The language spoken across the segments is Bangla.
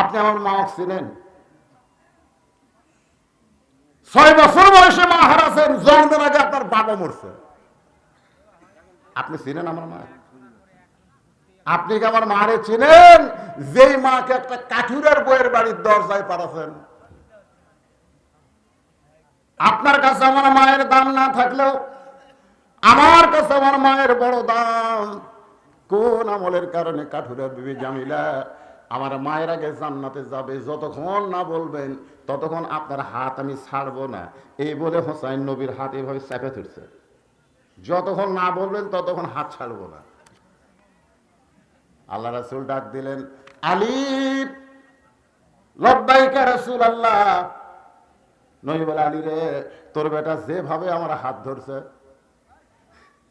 আপনি আমার মা ছিলেন? 6 বছর বয়সে মা হারাছেন, জন্মের আগে আপনার বাবা মরছে। আপনি চিনেন আমার মা? আপনি কি আমার মারে চিনেন, যেই মাকে একটা কাঠুরের বইয়ের বাড়ির দরজায় পাঠাছেন? আপনার কাছে আমার মায়ের দাম না থাকলেও আমার কাছে আমার মায়ের বড় দাম। কোন আমলের কারণে কাঠুরের বিবি জামিলা আমার মায়ের আগে জান্নাতে যাবে, যতক্ষণ না বলবেন ততক্ষণ আপনার হাত আমি ছাড়বো না, এই বলে হোসাইন নবীর হাত এভাবে চেপে ধরছে। যতক্ষণ না বলবেন ততক্ষণ হাত ছাড়বো না। আল্লাহ রাসূল ডাক দিলেন, আলী, লব্বাইকা রাসূলুল্লাহ। নবী বলে, আলী রে, তোর বেটা যেভাবে আমার হাত ধরছে,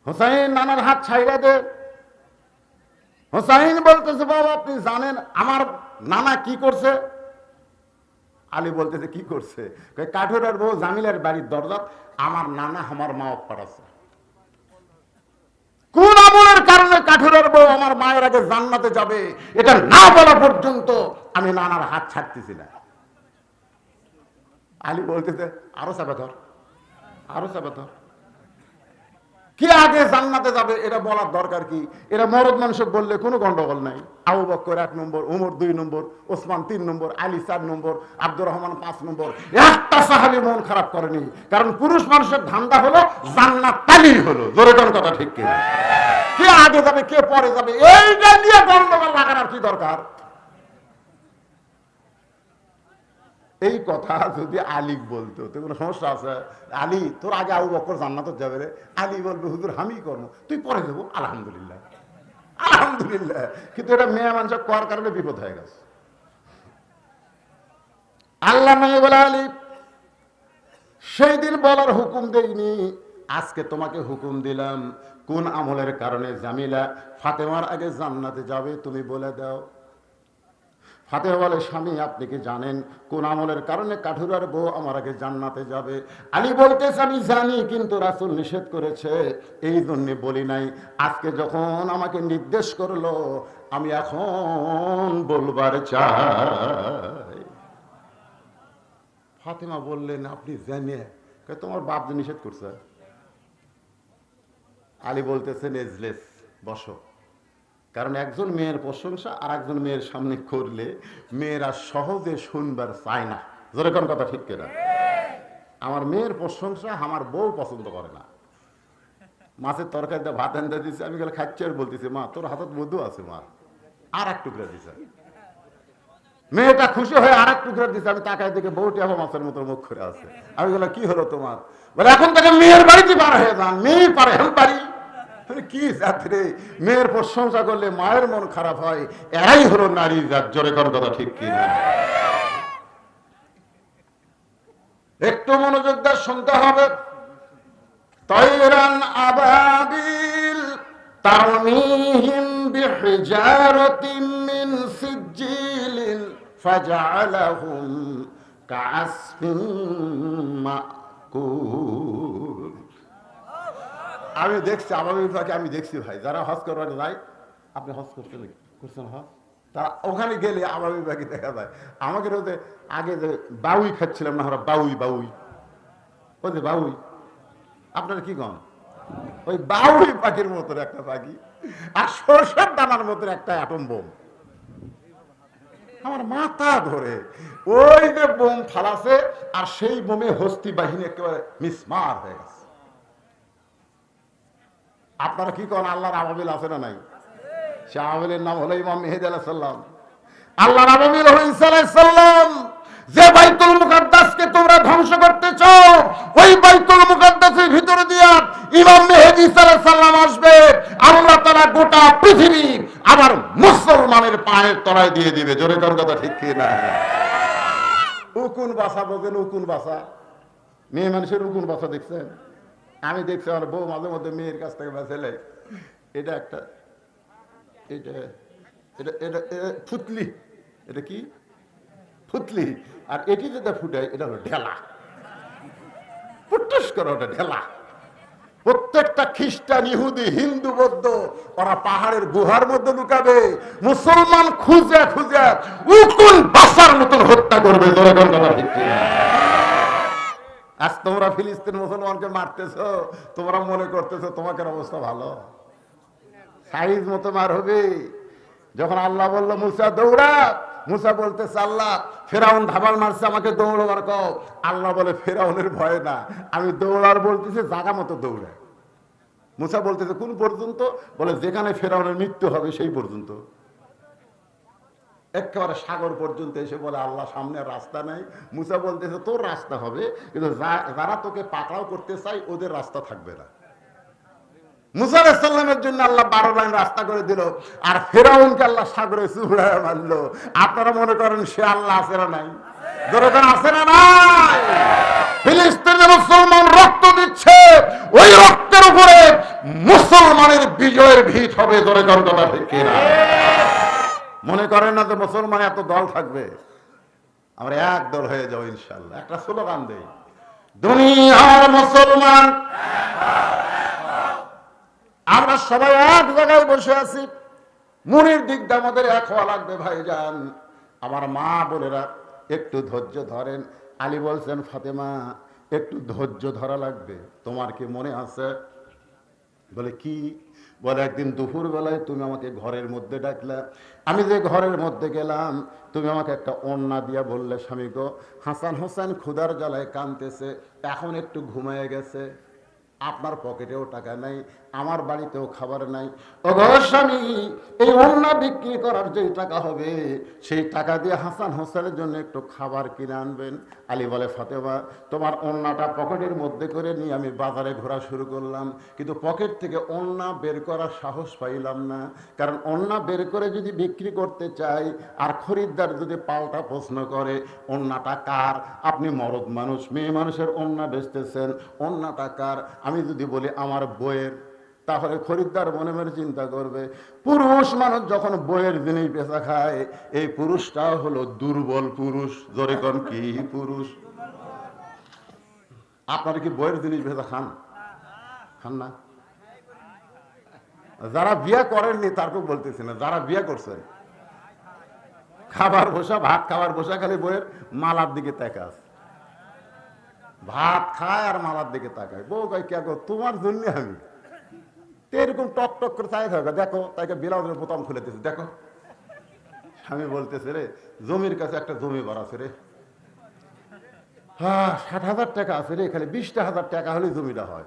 হোসাইন নানার হাত ছাইড়া দে। হোসাইন বলতেছে, বাবা আপনি জানেন আমার নানা কি করছে? আলী বলতেছে, কি করছে? কাঠুরের বউ জামিলার বাড়ির দরজা আমার নানা আমার মা পাঠাচ্ছে। কোন আমলের কারণে কাঠুরের বউ আমার মায়ের আগে জান্নাতে যাবে এটা না বলা পর্যন্ত আমি নানার হাত ছাড়তেছি না। আলী বলতেছে, আরো চাপে ধর, আরো চাপে ধর। কে আগে জান্নাতে যাবে এটা বলার দরকার কি? এটা মরদ মানুষ বললে কোনো গন্ডগোল নাই। আবু বকর 1 নম্বর, ওমর 2 নম্বর, ওসমান 3 নম্বর, আলী 4 নম্বর, আব্দুর রহমান 5 নম্বর। একটা সাহাবী মন খারাপ করেনি, কারণ পুরুষ মানুষের ধান্দা হলো জান্নাত তালি হলো। জোরে কোন কথা ঠিক কি? কে আগে যাবে কে পরে যাবে এইটা নিয়ে গন্ডগোল লাগানোর কি দরকার? এই কথা যদি আলী বলতো তো কোনো সমস্যা আছে? আলী, তোর আগে আবু বকর জান্নাতে যাবে রে। আলী বলবে, হুজুর আমি করবো, তুই পরে দেবো। আলহামদুলিল্লাহ, আলহামদুলিল্লাহ। কিন্তু এটা মেয়ে মানুষ করার কারণে বিপদ হয়ে গেছে। আল্লাহ নবী বলে, আলী সেই দিন বলার হুকুম দেইনি, আজকে তোমাকে হুকুম দিলাম। কোন আমলের কারণে জামিলা ফাতেমার আগে জান্নাতে যাবে তুমি বলে দাও। ফাতেমা বলে, স্বামী আপনি কি জানেন কোন আমলের কারণে কাঠুরার বউ আমার আগে জান্নাতে যাবে? আলী বলতেছে, আমি জানি, কিন্তু রাসূল নিষেধ করেছে এই জন্য বলি নাই। আজকে যখন আমাকে নির্দেশ করলো আমি এখন বলবার চাই। ফাতেমা বললেন, আপনি জানেন? তোমার বাপ যে নিষেধ করছে। আলী বলতেছেন, এজলেস, বসো। কারণ একজন মেয়ের প্রশংসা আর একজন মেয়ের সামনে করলে মেয়েরা সহজে শুনবার চায় না। জোরে কোন কথা ঠিক কিনা? আমার মেয়ের প্রশংসা আমার বউ পছন্দ করে না। মাছের তরকারিতে ভাত এনে দিচ্ছে, আমি গেলে খাচ্ছি আর বলতেছি, মা তোর হাতত মধু আছে, মা আর এক টুকরা দিছে। মেয়েটা খুশি হয়ে আর এক টুকরা দিচ্ছে, আমি তাকায় দেখে বউটি আবার মাছের মতো মুখ করে আছে। আমি বললাম, কি হলো তোমার? বলে, এখন থেকে মেয়ের বাড়িতে পার হয়ে যান, মেয়ে পারে হেম পারি। কি জাতরে, মেয়ের প্রশংসা করলে মায়ের মন খারাপ হয়, এরাই হলো নারী জাত। জোরে কোন কথা ঠিক কিনা? একটু মনোযোগ দিয়ে শুনতে হবে। তায়রান আবাবিল তারমিহিম বিহিজারাতিন মিন সিজিলিন ফাজআলাহুম কাআসফিন মাকুল। আমি দেখছি আবাবিল পাখি, আমি দেখছি ভাই, যারা হজ করবার যায়, আপনি হজ করছেন হজ, তারা ওখানে গেলে আবাবিল পাখি দেখা যায়। আমাকে রোদে আগে যে বাউই খাচ্ছিলাম না আমরা, বাউই বাউই, ওই যে বাউই, আপনারা কি কন? ওই বাউই পাখির মতো একটা পাখি আর সরষের দানার মতো একটা অ্যাটম বোম। আমার মাথা ধরে ওই যে বোম ফালাছে, আর সেই বোমে হস্তি বাহিনী একেবারে মিসমার হয়ে গেছে। আপনারা কি করেন? আল্লাহর আবাবিল আছে না নাই? সে আবাবিলের নাম হলো ইমাম মেহেদী আলাইহিস সালাম। আল্লাহর আবাবিল হলো ঈসা আলাইহিস সালাম। যে বাইতুল মুকাদ্দাসকে তোমরা ধ্বংস করতে চাও, ওই বাইতুল মুকাদ্দাসের ভিতরে দিয়া ইমাম মেহেদী ঈসা আলাইহিস সালাম আসবে। আল্লাহ তাআলা গোটা পৃথিবী আবার মুসলমানের পায়ের তলায় দিয়ে দিবে। জোরে কোন কথা ঠিক কি না? উকুন বাসা বলেন, উকুন বাসা, মেয়ে মানুষের উকুন বাসা দেখছেন? আমি দেখছি আমার বউ মাঝে মধ্যে মেয়ের কাছ থেকে বাঁচালে, এটা একটা, এটা এটা এটা ফুতলি, এটা কি ফুতলি, আর এটি যেটা ফুটায় এটা হলো ঢেলা। ফুটুস করে ওটা ঢেলা। প্রত্যেকটা খ্রিস্টান, ইহুদি, হিন্দু, বৌদ্ধ ওরা পাহাড়ের গুহার মধ্যে লুকাবে, মুসলমান খুঁজে খুঁজে উকুন বাসার মতন হত্যা করবে। আজ তোমরা ফিলিস্তিন মুসলমানকে মারতেছো, তোমরা মনে করতেছো তোমাদের অবস্থা ভালো, সাইজ মতো মার হবে। যখন আল্লাহ বলল মুসা দৌড়া, মুসা বলতেছে আল্লাহ ফেরাউন ধাবাল মারছে, আমাকে দৌড়াবার কও। আল্লাহ বলে ফেরাউনের ভয় না, আমি দৌড়ার বলতেছি জায়গা মতো দৌড়ে। মুসা বলতেছে কোন পর্যন্ত? বলে যেখানে ফেরাউনের মৃত্যু হবে সেই পর্যন্ত, একেবারে সাগর পর্যন্ত এসে বলে আল্লাহ সামনে রাস্তা নাই। মুসা বলতেছে তোর রাস্তা হবে, কিন্তু যারা তোকে পাকড়াও করতে চাই ওদের রাস্তা থাকবে না। মুসা আলাইহিস সালামের জন্য আল্লাহ 12 লাইন রাস্তা করে দিল, আর ফেরাউনকে আল্লাহ সাগরে চুবড়ায় মারলো। আপনারা মনে করেন সে আল্লাহ আছে না নাই? যখন আছে না নাই? ফিলিস্তিনে মুসলমান রক্ত দিচ্ছে, ওই রক্তের উপরে মুসলমানের বিজয়ের ভিত হবে। ধরে কোন কথা ঠিক কিনা? মনে করেন না যে মুসলমান এত দল থাকবে, আমরা এক দল হয়ে যাবো ইনশাআল্লাহ। একটা স্লোগান দেই, দুনিয়ার মুসলমান আমরা সবাই এক জায়গায় বসে আছি, মনের দিক দিয়ে আমাদের এক হওয়া লাগবে। ভাইজান, আমার মা বোনেরা একটু ধৈর্য ধরেন। আলী বলছেন ফাতেমা একটু ধৈর্য ধরা লাগবে। তোমার কি মনে আছে? বলে কি? বলে একদিন দুপুর বেলায় তুমি আমাকে ঘরের মধ্যে ডাকলা, আমি যে ঘরের মধ্যে গেলাম তুমি আমাকে একটা ওড়না দিয়া বললে স্বামী গো হাসান হোসেন ক্ষুধার জ্বালায় কাঁদতেছে, এখন একটু ঘুমায় গেছে, আপনার পকেটেও টাকা নাই, আমার বাড়িতেও খাবার নাই। ও গো স্বামী, এই ওড়না বিক্রি করার যে টাকা হবে সেই টাকা দিয়ে হাসান হোসেনের জন্য একটু খাবার কিনে আনবেন। আলী বলে ফাতেমা তোমার ওড়নাটা পকেটের মধ্যে করে নিয়ে আমি বাজারে ঘোরা শুরু করলাম, কিন্তু পকেট থেকে ওড়না বের করার সাহস পাইলাম না। কারণ ওড়না বের করে যদি বিক্রি করতে চাই আর খরিদ্দার যদি পাল্টা প্রশ্ন করে ওড়নাটা কার, আপনি মরদ মানুষ, মেয়ে মানুষের ওড়না বেচতেছেন, ওড়নাটা কার? আমি যদি বলি আমার বইয়ের, তাহলে খরিদ্দার মনে মনে চিন্তা করবে পুরুষ মানুষ যখন বইয়ের জিনিস বেচা খায়, এই পুরুষটা হলো দুর্বল পুরুষ। জোরে কোন কি পুরুষ? আপনারা কি বইয়ের জিনিস বেচা খান? খান না? যারা বিয়ে করেননি তারপর বলতেছি না, যারা বিয়ে করছেন খাবার বসা, ভাত খাবার বসা খালি বইয়ের মালার দিকে তাকাস, ভাত খায় আর মালার দিকে তাকায়। বউ কয় কে গো তোমার জন্য আমি এরকম টক টক করে চাই থাকা, দেখো তাইকে ব্লাউজের বোতাম খুলে দিয়েছে দেখো। স্বামী বলতেছে রে জমির কাছে একটা জমি বার আছে রে, হ্যাঁ 60,000 টাকা আছে রে, খালি 20,000 টাকা হলে জমিটা হয়।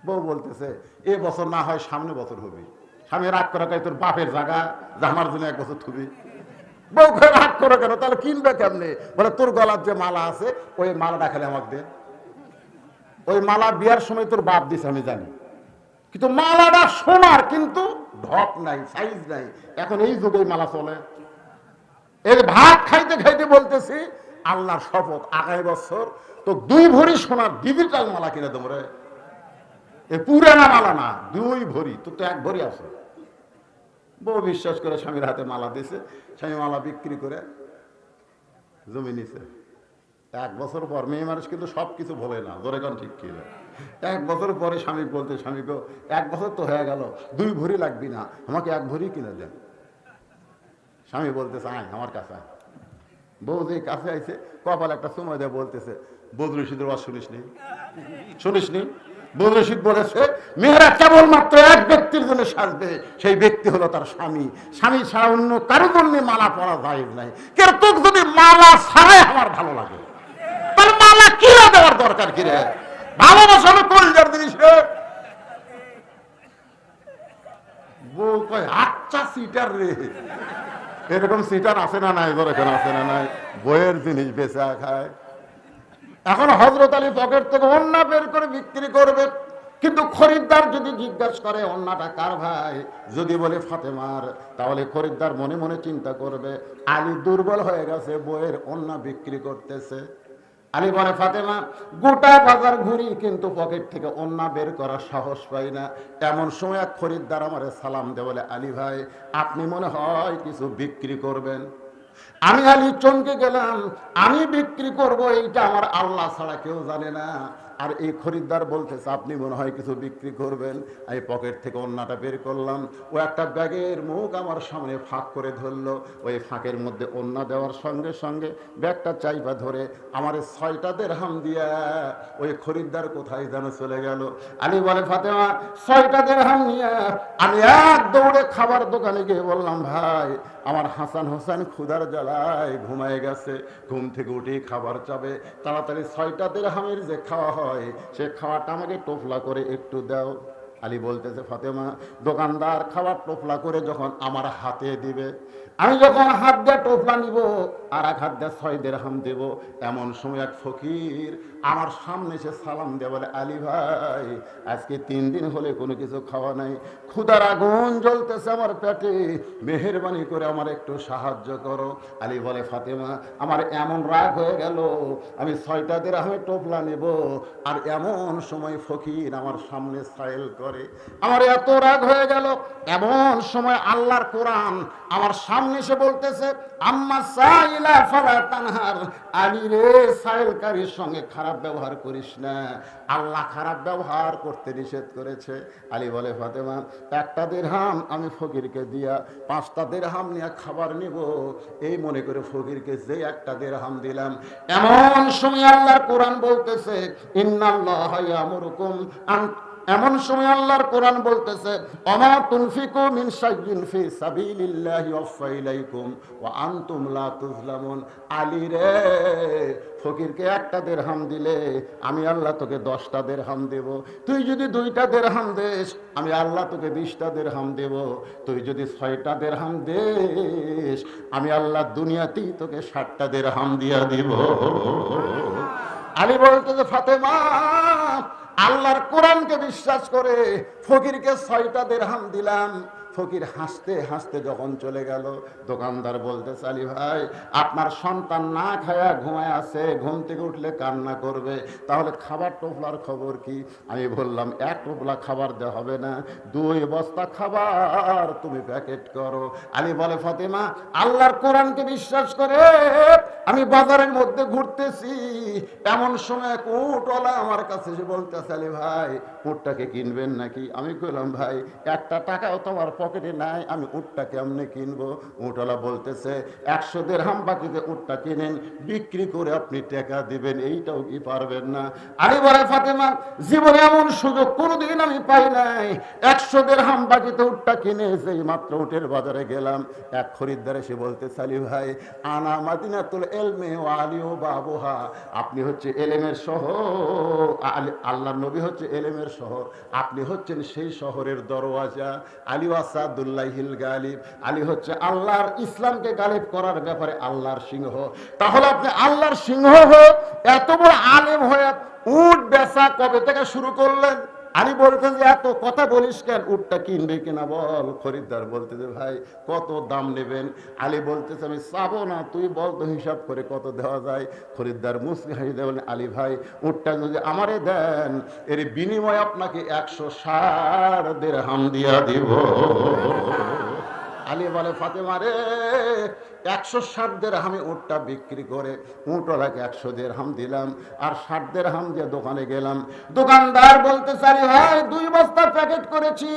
বউ বলতেছে এ বছর না হয় সামনে বছর হবে। স্বামী রাগ করা কয় তোর বাপের জায়গা জামার জন্য 1 বছর থুবি। বউ রাগ করো কেন? তাহলে কিনবে কেমনে? বলে তোর গলার যে মালা আছে ওই মালাটা খালি আমাকে দে, ওই মালা বিয়ার সময় তোর বাপ দিছে আমি জানি, কিন্তু মালাটা সোনার, কিন্তু ঢপ নাই, সাইজ নাই। এখন এই যুগে মালা চলে। এর ভাত খাইতে খাইতে বলতেছি আল্লাহর শপথ আগামী বছর তো 2 ভরি সোনার ডিজিটাল মালা কিনে দেবো রে। এ পুরানা মালা না, 2 ভরি, তো 1 ভরি আছে। বউ বিশ্বাস করে স্বামীর হাতে মালা দিছে, স্বামী মালা বিক্রি করে জমি নিছে। 1 বছর পর মেয়ে মানুষ কিন্তু সবকিছু বলে না, ধরে কারণ ঠিক কি না। 1 বছর পরে স্বামী বলতে, স্বামী গো 1 বছর তো হয়ে গেল, 2 ভরি লাগবি না, আমাকে 1 ভরি কিনে দেন। স্বামী বলতেছে আয় আমার কাছে আয়। বউ যে কাছে আইছে কপাল একটা সময় দেয় বলতেছে বদরুল রশিদের ওয়াজ শুনিসনি? বদরুল রশিদ বলেছে মেয়েরা কেবলমাত্র এক ব্যক্তির জন্য সাজবে, সেই ব্যক্তি হলো তার স্বামী। স্বামী ছাড়া অন্য কারো জন্য মালা পরা যায় নাই। কেন তোর যদি মালা ছাড়াই আমার ভালো লাগে, তার মালা কিনে দেওয়ার দরকার কি রে? ভালোবাসা হলো কলজার জিনিস রে। বউ কয় আচ্ছা সিটার রে। এরকম সিটার আছে না নাই? ধরে কেন আছে না নাই? বইয়ের জিনিস বেচা খায়। এখন হযরত আলী পকেট থেকে ওড়না বের করে বিক্রি করবে, কিন্তু খরিদ্দার যদি জিজ্ঞাসা করে ওড়নাটা কার ভাই, যদি বলে ফাতেমার, তাহলে খরিদ্দার মনে মনে চিন্তা করবে আলী দুর্বল হয়ে গেছে, বইয়ের ওড়না বিক্রি করতেছে। আলী বলে ফাতেমা গোটা বাজার ঘুরি কিন্তু পকেট থেকে ওড়না বের করার সাহস পাই না। এমন সময় এক খরিদ্দার আমারে সালাম দে, বলে আলী ভাই আপনি মনে হয় কিছু বিক্রি করবেন। আমি আলী চমকে গেলাম, আমি বিক্রি করব এইটা আমার আল্লাহ ছাড়া কেউ জানে না। আর এই খরিদ্দার বলতেছে আপনি মনে হয় কিছু বিক্রি করবেন। আমি পকেট থেকে ওন্নাটা বের করলাম, ও একটা ব্যাগের মুখ আমার সামনে ফাঁক করে ধরলো। ওই ফাঁকের মধ্যে ওন্না দেওয়ার সঙ্গে সঙ্গে ব্যাগটা চাইপা ধরে আমার 6টা দিরহাম দিয়া ওই খরিদ্দার কোথায় যেন চলে গেল। আলী বলে ফাতেমা 6টা দিরহাম নিয়ে আমি এক দৌড়ে খাবার দোকানে গিয়ে বললাম ভাই আমার হাসান হোসেন ক্ষুধার জ্বালায় ঘুমায় গেছে, ঘুম থেকে উঠে খাবার চাবে, তাড়াতাড়ি 6টা দিরহামের যে খাওয়া হয় সে খাওয়াটা আমাকে টোপলা করে একটু দাও। আলী বলতেছে ফাতেমা দোকানদার খাবার টোপলা করে যখন আমার হাতে দিবে, আমি যখন হাত দিয়ে টোপলা নিব আর এক হাত দিয়ে 6 দিরহাম দেব, এমন সময় এক ফকির আমার সামনে এসে সালাম দিয়ে বলে আলী ভাই আজকে 3 দিন হলে কোনো কিছু খাওয়া নাই, ক্ষুধার আগুন জ্বলতেছে আমার পেটে, মেহেরবানি করে আমার একটু সাহায্য করো। আলী বলে ফাতেমা আমার এমন রাগ হয়ে গেল, আমি 6টা দিরহামে টোপলা নেব আর এমন সময় ফকির আমার সামনে সাইল করে, আমার এত রাগ হয়ে গেল। এমন সময় আল্লাহর কোরআন আমার সামনে এসে বলতেছে আম্মা সাইলা ফালা তানহার, আলী রে সাইলকারীর সঙ্গে খারাপ ব্যবহার করিস না, আল্লাহ খারাপ ব্যবহার করতে নিষেধ করেছে। আলী বলে ফাতেমা 1টা দিরহাম আমি ফকিরকে দিয়া 5টা দিরহাম নিয়ে খাবার নিব, এই মনে করে ফকিরকে যে 1টা দিরহাম দিলাম। এমন সময় আল্লাহর কোরআন বলতেছে ইন্নাল্লাহা ইয়ামুরুকুম আন, এমন সময় আল্লাহর কোরআন বলতেছে ওমা তুনফিকু মিন শাইইন ফি সাবিলিল্লাহি ওয়াফা ইলাইকুম ওয়া আনতুম লা তুজলামুন। আলী রে ফকিরকে 1টা দিরহাম দিলে আমি আল্লাহ তোকে 10টা দিরহাম দেব, তুই যদি 2টা দিরহাম দেস আমি আল্লাহ তোকে 20টা দিরহাম দেব, তুই যদি 6টা দিরহাম দেস আমি আল্লাহ দুনিয়াতেই তোকে 60টা দিরহাম দিয়া দিব। আলী বলতেছে ফাতেমা আল্লাহর কোরআনকে বিশ্বাস করে ফকিরকে 6টা দিরহাম দিলাম। ফকির হাসতে হাসতে যখন চলে গেল, দোকানদার বলতেছে আলী ভাই আপনার সন্তান না খায়া ঘুমায় আছে, ঘুম থেকে উঠলে কান্না করবে, তাহলে খাবার টোপলার খবর কি? আমি বললাম 1 টোপলা খাবার দেওয়া হবে না, 2 বস্তা খাবার তুমি প্যাকেট করো। আলী বলে ফাতেমা আল্লাহর কোরআনকে বিশ্বাস করে আমি বাজারের মধ্যে ঘুরতেছি, এমন সময় এক উটওয়ালা আমার কাছে এসে বলতেছে আলী ভাই উটটাকে কিনবেন নাকি? আমি কইলাম ভাই 1টা টাকাও তোমার পকেটে নাই, আমি উটটা কেমনে কিনবো? উটওয়ালা বলতেছে 100 দিরহাম বাকিতে উটটা কিনেন, বিক্রি করে আপনি টাকা দিবেন, এইটাও কি পারবেন না? আলী বলে ফাতেমা জীবনে এমন সুযোগ কোনোদিন আমি পাই নাই, 100 দিরহাম বাকিতে উটটা কিনে যেই মাত্র উটের বাজারে গেলাম, এক খরিদ্দার এসে বলতেছে আলী ভাই আনা মাদিনাতুল ইলমি ওয়া আলিউ বাবুহা, আপনি হচ্ছে এলেমের শহর, আল্লাহর নবী হচ্ছে এলেমের শহর, আপনি হচ্ছেন সেই শহরের দরওয়াজা। আলী আসাদুল্লাহিল গালিব, আলী হচ্ছে আল্লাহর ইসলামকে গালিব করার ব্যাপারে আল্লাহর সিংহ। তাহলে আপনি আল্লাহর সিংহ হয়ে এত বড় আলেম হয়ে উট বেচা কবে থেকে শুরু করলেন? আলী বলতেন যে এত কথা বলিস কেন, উটটা কিনবে কিনা বল। খরিদ্দার বলতেছে ভাই কত দাম নেবেন? আলী বলতেছে আমি চাবো না, তুই বল তো হিসাব করে কত দেওয়া যায়। খরিদ্দার মুসকি হাসি দেবেন আলী ভাই উটটা যদি আমারে দেন এর বিনিময়ে আপনাকে 160 দিরহাম দিয়া দিব। আলী বলে ফাতেমা রে 160 দিরহামে উটটা বিক্রি করে উটওয়ালাকে 100 দিরহাম দিলাম আর 60 দিরহাম দিয়ে দোকানে গেলাম। দোকানদার বলতে চাই ভাই 2 বস্তা প্যাকেট করেছি।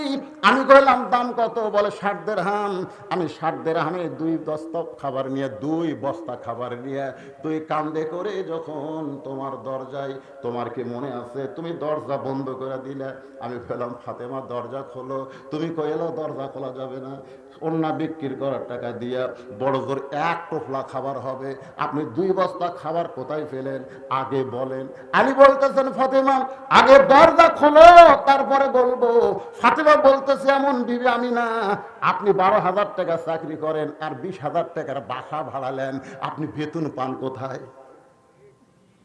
আমি কইলাম দাম কত? বলে 60 দিরহাম। আমি 60 দিরহামে 2 বস্তা খাবার নিয়ে 2 বস্তা খাবার নিয়ে তুই কান্দে করে যখন তোমার দরজায়, তোমার কি মনে আছে তুমি দরজা বন্ধ করে দিলে? আমি বললাম ফাতেমা দরজা খোলো। তুমি কইলো দরজা খোলা যাবে না, অন্য বিক্রি করার টাকা দিয়া বড় জোর 1 টোপলা খাবার হবে, আপনি 2 বস্তা খাবার কোথায় পেলেন আগে বলেন। আলী বলতেছেন ফাতেমা আগে দরজা খোলো তারপরে বলবো। ফাতেমা বলতেছে এমন বিবি আমি না, আপনি 12,000 টাকা চাকরি করেন আর 20,000 টাকার বাসা ভাড়ালেন, আপনি বেতন পান কোথায়?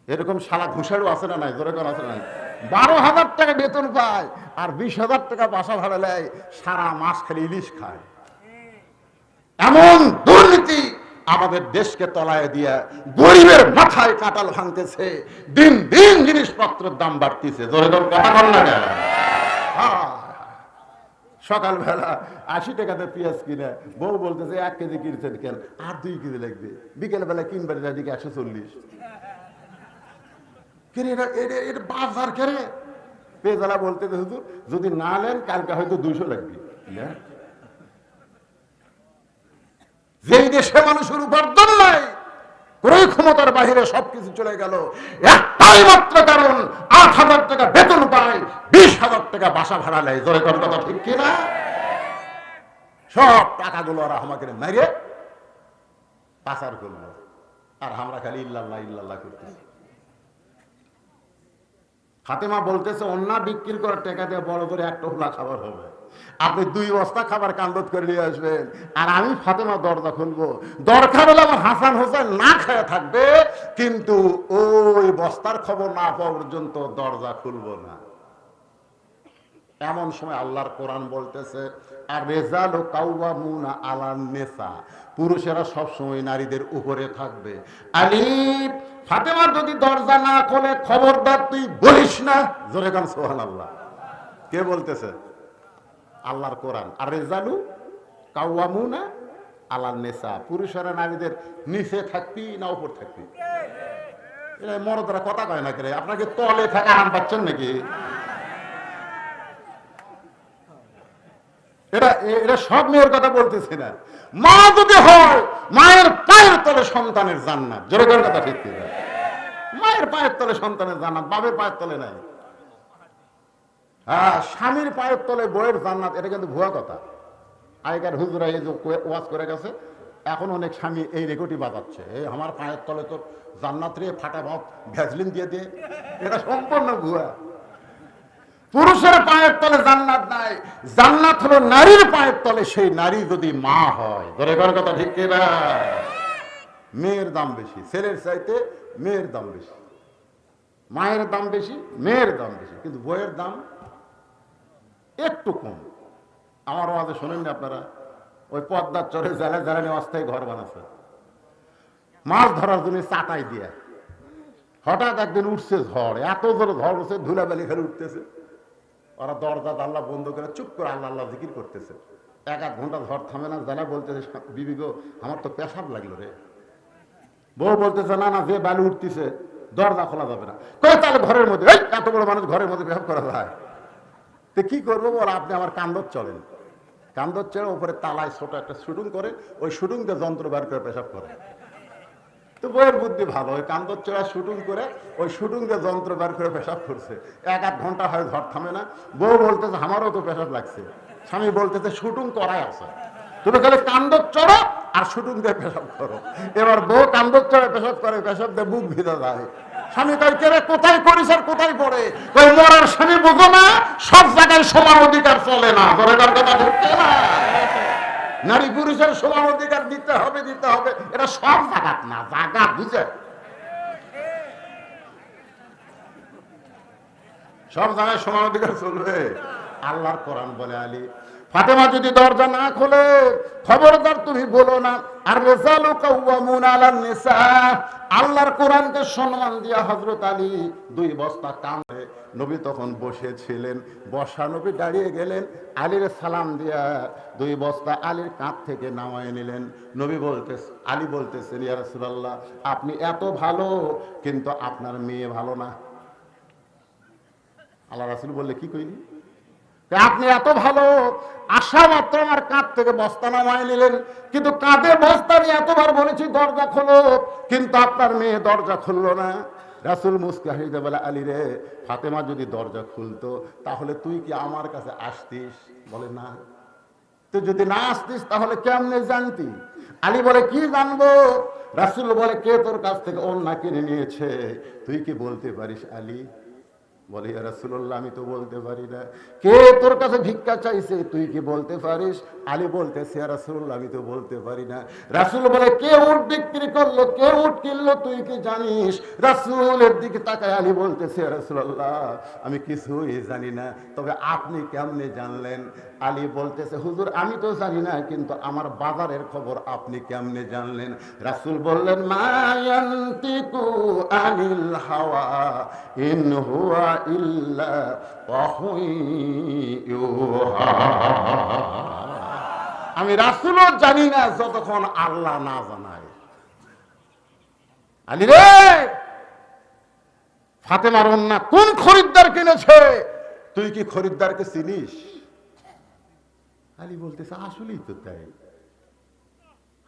এরকম শালা ঘুষারও আছে না নাই? জোরে আছে না? 12,000 টাকা বেতন পায় আর 20,000 টাকা বাসা ভাড়া নেয়, সারা মাস খালি ইলিশ খায়। এমন দুর্নীতি আমাদের দেশকে তলায় দিয়া গরিবের মাথায় কাঁটাল ভাঙতেছে, দিন দিন জিনিসপত্রের দাম বাড়তেছে। সকালবেলা 80 টাকাতে পেঁয়াজ কিনে বউ বলতেছে 1 কেজি কিনছেন কেন? আর 2 কেজি লাগবে। বিকেল বেলা কিনবেন এদিকে 140। এটা বাজার কেরে পেজালা বলতে হুজুর যদি না নেন কালকে হয়তো 200 লাগবে। যেই দেশে মানুষের উপার্জন নাই, ক্রয় ক্ষমতার বাহিরে সবকিছু চলে গেল, একটাই মাত্র কারণ 8,000 টাকা বেতন পায়, 20,000 টাকা বাসা ভাড়া নেয়। জোরে কোন কথা ঠিক কিনা? সব টাকাগুলো ওরা আমাকে মেরে পাচার করলো, আর আমরা খালি ইল্লাল্লাহ ইল্লাল্লাহ করতেছি। ফাতেমা বলতেছে অন্য বিক্রি করার টাকা দিয়ে বড় করে একটা টোপলা খাবার হবে, আপনি 2 বস্তা খাবার কান্দত করে নিয়ে আসবেন, আর আমি ফাতেমা দরজা খুলবো। দরকার হলে আমার হাসান হোসেন না খেয়ে থাকবে, কিন্তু ওই বস্তার খবর না পাওয়া পর্যন্ত দরজা খুলবো না। এমন সময় আল্লাহর কোরআন বলতেছে আর রেজালু কাওয়ামুনা আলান নিসা, পুরুষেরা সব সময় নারীদের উপরে থাকবে। আলিফ ফাতেমা যদি দরজা না খোলে খবরদার তুই বলিস না। জোরে কান সুবহানাল্লাহ। কে বলতেছে? আল্লাহর কোরআন। আর রেজালু কাওয়ামুনা আলান নিসা, পুরুষেরা নারীদের নিচে থাকবি না উপর থাকবি? এটা মরদরা কথা কয় না করে, আপনাকে তলে থাকা আরাম পাচ্ছেন নাকি? এটা সব মেয়ের কথা বলতেছি না। মা যদি হয়, মায়ের পায়ের তলে সন্তানের জান্নাত। জোরে কথা ঠিক কিনা? মায়ের পায়ের তলে সন্তানের জান্নাত, বাপের পায়ের তলে নাই। হ্যাঁ, স্বামীর পায়ের তলে বইয়ের জান্নাত, এটা কিন্তু ভুয়া কথা। আগেকার হুজুরা এই যে ওয়াজ করে গেছে, এখন অনেক স্বামী এই রেকর্ডই বাজাচ্ছে, এই আমার পায়ের তলে তো জান্নাত রে, ফাটা ভাত ভ্যাজলিন দিয়ে দিয়ে। এটা সম্পূর্ণ ভুয়া। পুরুষের পায়ের তলে জান্নাত নাই, জান্নাত হলো নারীর পায়ের তলে, সেই নারী যদি মা হয়। ধরে করার কথা ঠিক কিনা? মেয়ের দাম বেশি, ছেলের চাইতে মেয়ের দাম বেশি। মায়ের দাম বেশি, মেয়ের দাম বেশি, কিন্তু বইয়ের দাম একটু কম। আমার ওয়াজে শোনেন না আপনারা? ওই পদ্মার চরে জ্বালা জ্বালানি অস্থায়ী ঘর বানাচ্ছে মাছ ধরার জন্য চাটাই দিয়ে। হঠাৎ একদিন উঠছে ঝড়, এত জোরে ঝড় উঠছে, ধুলাবালি খেলে উঠতেছে। ওরা দরজা জানলা বন্ধ করে চুপ করে আল্লাহ আল্লাহ জিকির করতেছে। 1-1 ঘন্টা ঝড় থামে না। জানা বলতেছে বিবি গো আমার তো পেশাব লাগলো রে। বউ বলতেছে না না, যে বালু উঠতেছে দরজা খোলা যাবে না। কই তাহলে ঘরের মধ্যে, এত বড় মানুষ ঘরের মধ্যে পেশাব করা যায়? তো কি করবো বল, আপনি আমার কান্দর চলেন। কান্দর চড়ে উপরে তালায় ছোট একটা শুটিং করে, ওই শুটিং দিয়ে যন্ত্র বার করে পেশাব করে। তো বইয়ের বুদ্ধি ভালো, ওই কান্দর চড়া শুটিং করে ওই শুটিং দিয়ে যন্ত্র বার করে পেশাব করছে। 1-1 ঘন্টা হয়, ঝড় থামে না। বউ বলতেছে আমারও তো পেশাব লাগছে। স্বামী বলতেছে শুটিং করাই আছে, তুমি খালি কান্দর চড়ো আর শুটিং দিয়ে পেশাব করো। এবার বউ কান্দর চড়ে পেশাব করে, পেশাব দিয়ে বুক ভিজা যায়। স্বামী তাই কেরে কোথায় করিস আর কোথায় করে? ওই মরার স্বামী বুঝো না, সব জায়গায় সমান অধিকার চলে না। দরকার কথা ঢুকছে না। নারী পুরুষের সমান অধিকার দিতে হবে, দিতে হবে, এটা সব জায়গাত না, জায়গা বুঝে। সব জায়গায় সমান অধিকার চলবে? আল্লাহর কোরআন বলে আলী ফাতেমা যদি দরজা না খোলে খবরদার তুমি বলো না। আর রিজালু কাওয়ামুনা আলান নিসা, আল্লাহর কোরআনকে সম্মান দিয়া হযরত আলী 2 বস্তা কাঁধে, নবী তখন বসেছিলেন, বসা নবী দাঁড়িয়ে গেলেন, আলীর সালাম দিয়া 2 বস্তা আলীর কাঁধ থেকে নামায় নিলেন। নবী আলী বলতেছেন ইয়া রাসূলুল্লাহ আপনি এত ভালো, কিন্তু আপনার মেয়ে ভালো না। আল্লাহ রাসূল বললে কি কইলি? আপনি এত ভালো, আসা মাত্র আমার কাঁধ থেকে বস্তা নামায় নিলেন, কিন্তু কাঁধে বস্তা নিয়ে এতবার বলেছি দরজা খোলো, কিন্তু আপনার মেয়ে দরজা খুললো না। রাসূল মুস্কি হাসিতে বলে আলী রে, ফাতেমা যদি দরজা খুলতো তাহলে তুই কি আমার কাছে আসতিস? বলে না। তুই যদি না আসতিস তাহলে কেমনে জানতি? আলী বলে কি জানবো? রাসূল বলে কে তোর কাছ থেকে ওড়না কিনে নিয়েছে, তুই কি বলতে পারিস আলী? বলে ইয়া রাসূলুল্লাহ আমি তো বলতে পারি না। কে তোর কাছে ভিক্ষা চাইছে, তুই কি বলতে পারিস? আলী বলতেছে ইয়া রাসূলুল্লাহ আমি তো বলতে পারি না। রাসূল বলে কে উট বিক্রি করলো, কে উট কিনলো, তুই কি জানিস? রাসূলের দিকে তাকায় আলী বলতেছে ইয়া রাসূলুল্লাহ আমি কিছুই জানি না, তবে আপনি কেমনে জানলেন? আলী বলতেছে হুজুর আমি তো জানি না, কিন্তু আমার বাজারের খবর আপনি কেমনে জানলেন? রাসূল বললেন মা ইয়ানতিকু আনিল হাওয়া ইন হুয়া ইল্লা ওয়াহয়ুহা। আমি রাসূলও জানি না যতক্ষণ আল্লাহ না জানায়। আলী রে, ফাতেমার ওন্না কোন খরিদ্দার কিনেছে? তুই কি খরিদ্দারকে চিনিস? আলী বলতেছে আসলেই তো তাই,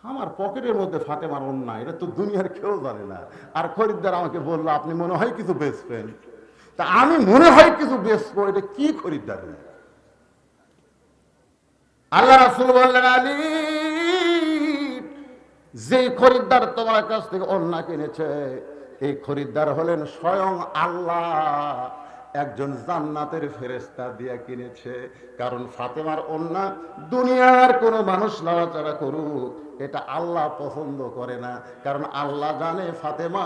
আমার পকেটের মধ্যে ফাতেমার ওন্না, এটা তো দুনিয়ার কেউ জানে না। আর খরিদ্দার আমাকে বললো আপনি মনে হয় কিছু বেচবেন। তা আমি মনে হয় কিছু বেচবো, এটা কি খরিদ্দার? আল্লাহ রাসূল বললেন আলী, যে খরিদ্দার তোমার কাছ থেকে ওন্না কিনেছে এই খরিদ্দার হলেন স্বয়ং আল্লাহ, একজন জান্নাতের ফেরেশতা দিয়ে কিনেছে। কারণ ফাতেমার ওন্না দুনিয়ার কোন মানুষ নাড়াচাড়া করুক, এটা আল্লাহ পছন্দ করে না। কারণ আল্লাহ জানে ফাতেমা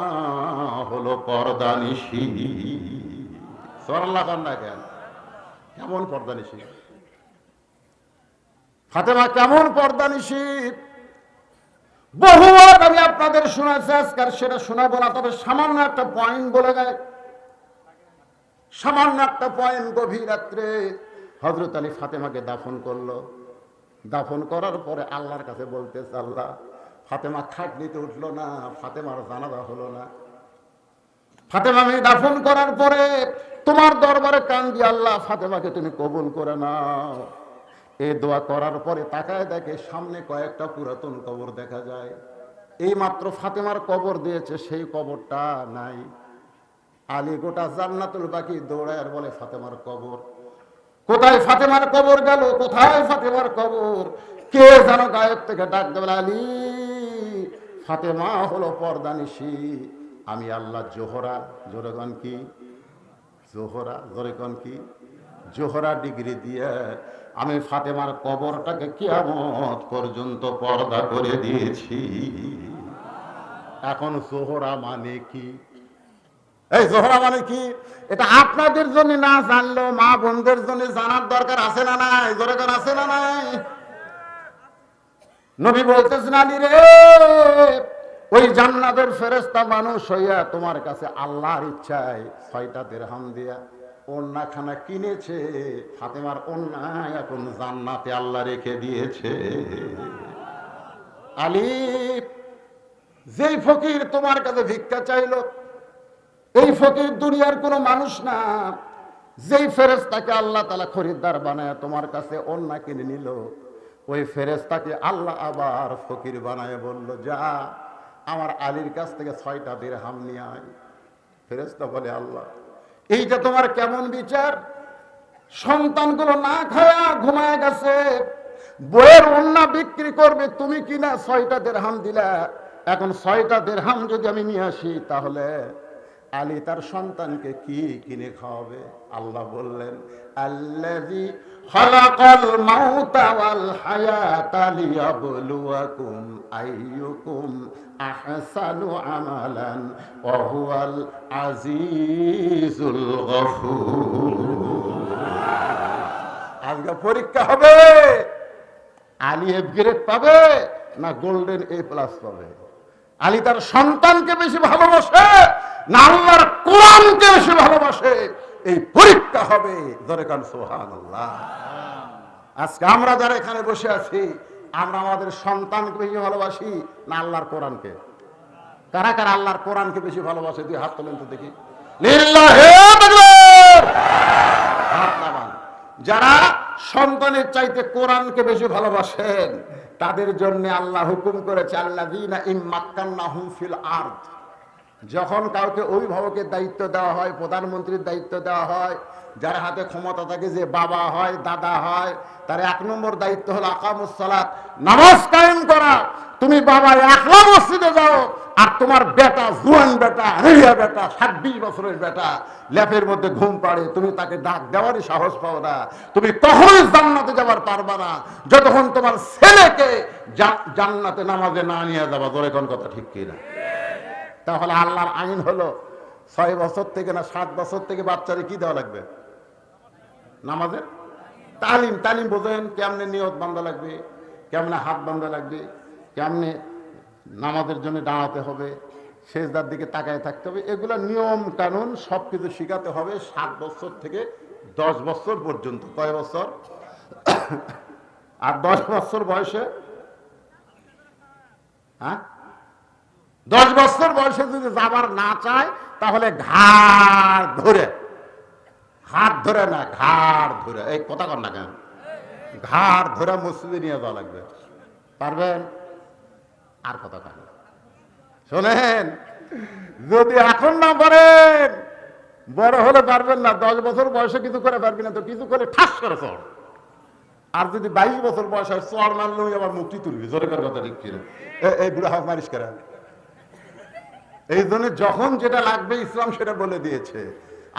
হলো পর্দানিশী। সুবহানাল্লাহ কান্না কেন? কেমন পর্দানিশী? ফাতেমা কেমন পর্দানিশী? বহুবার আমি আপনাদের শোনাচ্ছি, আজকাল সেটা শোনাবো না, তবে সামান্য একটা পয়েন্ট বলে দেয়। সামান্য একটা পয়েন্ট। গভীর রাত্রে হযরত আলী ফাতেমাকে দাফন করলো। দাফন করার পরে আল্লাহর কাছে বলতেছে, আল্লাহ ফাতেমা খাটনিতে উঠলো না, ফাতেমার জানাজা হলো না। ফাতেমা আমি দাফন করার পরে তোমার দরবারে কান্দি, আল্লাহ ফাতেমাকে তুমি কবুল করে নাও। এই দোয়া করার পরে তাকায় দেখে সামনে কয়েকটা পুরাতন কবর দেখা যায়। এই মাত্র ফাতেমার কবর দিয়েছে, সেই কবরটা নাই। আলী গোটা জান্নাতুল বাকি দৌড়ায় আর বলে ফাতেমার কবর কোথায়? ফাতেমার কবর গেল কোথায়? ফাতেমার কবর কে যেন গায়েব থেকে ডাক দেবে, আলী ফাতেমা হলো পর্দানিশী, আমি আল্লাহ জোহরা, জোরেগন কি জোহরা, জোরেগন কি জোহরা ডিগ্রি দিয়ে আমি ফাতেমার কবরটাকে কিয়ামত পর্যন্ত পর্দা করে দিয়েছি। এখন জোহরা মানে কি? এই জোহরা মানে কি? এটা আপনাদের জন্য না জানলেও মা বোনদের জন্য জানার দরকার আছে না নাই? জোরেগন আছে না নাই? নবী বলতেছেন আলী রে, ওই জান্নাতের ফেরেশতা মানুষ হইয়া তোমার কাছে আল্লাহর ইচ্ছায় 6টা দিরহাম দিয়া ওন্নাখানা কিনেছে। ফাতেমার ওন্না এখন জান্নাতে আল্লাহ রেখে দিয়েছে। আলী, যেই ফকির তোমার কাছে ভিক্ষা চাইলো, এই ফকির দুনিয়ার কোনো মানুষ না। যেই ফেরেশতাকে আল্লাহ তাআলা খরিদ্দার বানায় তোমার কাছে ওন্না কিনে নিল, ওই ফেরেশতাকে আল্লাহ আবার ফকির বানায় বলল, যা আমার আলীর কাছ থেকে 6টা দিরহাম নিয়ে আয়। ফেরেশতা বলে, আল্লাহ এইটা তোমার কেমন বিচার? সন্তানগুলো না খায়া ঘুমায় গেছে, বইয়ের ওন্না বিক্রি করবে, তুমি কিনা 6টা দিরহাম দিলা। এখন 6টা দিরহাম যদি আমি নিয়ে আসি, তাহলে আলী তার সন্তানকে কি কিনে খাওয়াবে? আল্লাহ বললেন, আল্লাযী খালাকাল মাউতা ওয়াল হায়াতা লিয়াবলুয়াকুম আইয়ুকুম আহসানু আমালান ওয়া হুয়াল আজিজুল গফুর। আজকে পরীক্ষা হবে, আলী এফ গ্রেড পাবে না গোল্ডেন এ প্লাস পাবে? আলী তার সন্তানকে বেশি ভালোবাসে না আল্লাহর কোরআনকে বেশি ভালোবাসে? এই পরীক্ষা হবে। জোরে কান সুবহানাল্লাহ। আজকে আমরা যারা এখানে বসে আছি, আমরা আমাদের সন্তানকে বেশি ভালোবাসি না আল্লাহর কোরআনকে? কারা কারা আল্লাহর কোরআনকে বেশি ভালোবাসে? দুই হাত তোলেন তো দেখি। লিল্লাহি তাকবীর। হাত নামান। যারা সন্তানের চাইতে কোরআনকে বেশি ভালোবাসেন, তাদের জন্য আল্লাহ হুকুম করেছে, আল্লাযীনা ইম্মাক্কান্নাহুম ফিল আরদ। যখন কাউকে অভিভাবকের দায়িত্ব দেওয়া হয়, প্রধানমন্ত্রীর দায়িত্ব দেওয়া হয়, যার হাতে ক্ষমতা থাকে, যে বাবা হয় দাদা হয়, তার 1 নম্বর দায়িত্ব হলো আকামুস সালাত, নামাজ কায়েম করা। তুমি বাবা একলা মসজিদে যাও, আর তোমার বেটা, জুয়ান বেটা, রেহিয়া বেটা, 26 বছরের বেটা ল্যাপের মধ্যে ঘুম পাড়ে, তুমি তাকে ডাক দেওয়ারই সাহস পাও না। তুমি কখনোই জান্নাতে যাবার পারবা না যতক্ষণ তোমার ছেলেকে জান্নাতে নামাজে না নিয়ে যাবা। তোর কোন কথা ঠিক কিনা? তাহলে আল্লাহর আইন হলো 6 বছর থেকে না 7 বছর থেকে বাচ্চারে কি দেওয়া লাগবে? নামাজের তালিম। তালিম বোঝেন? কেমনে নিয়ত বান্ধা লাগবে, কেমনে হাত বান্ধা লাগবে, কেমনে নামাজের জন্য দাঁড়াতে হবে, সেজদার দিকে তাকায় থাকতে হবে, এগুলো নিয়ম কানুন সবকিছু শিখাতে হবে 7 বছর থেকে 10 বছর পর্যন্ত। কয় বছর? আর 10 বছর বয়সে 10 বছর বয়সে যদি যাবার না চায় তাহলে ঘাড় ধরে, হাত ধরে না ঘাড় ধরে, এই কথা কর না কেন, ঘাড় ধরে মসজিদে নিয়ে যাওয়া লাগবে। পারবেন? আর কথা কেন শোনেন, যদি এখন না পারেন বড় হলে পারবেন না। 10 বছর বয়সে কিছু করে পারবি না তো কিছু করে ঠাস করে চড়। আর যদি 22 বছর বয়স হয় চড় মারলে আবার মুক্তি তুলবি, জোরে করে কথা ঠিক কিনা? এই বুড়া হাফ মারিস করে। এই জন্য যখন যেটা লাগবে ইসলাম সেটা বলে দিয়েছে।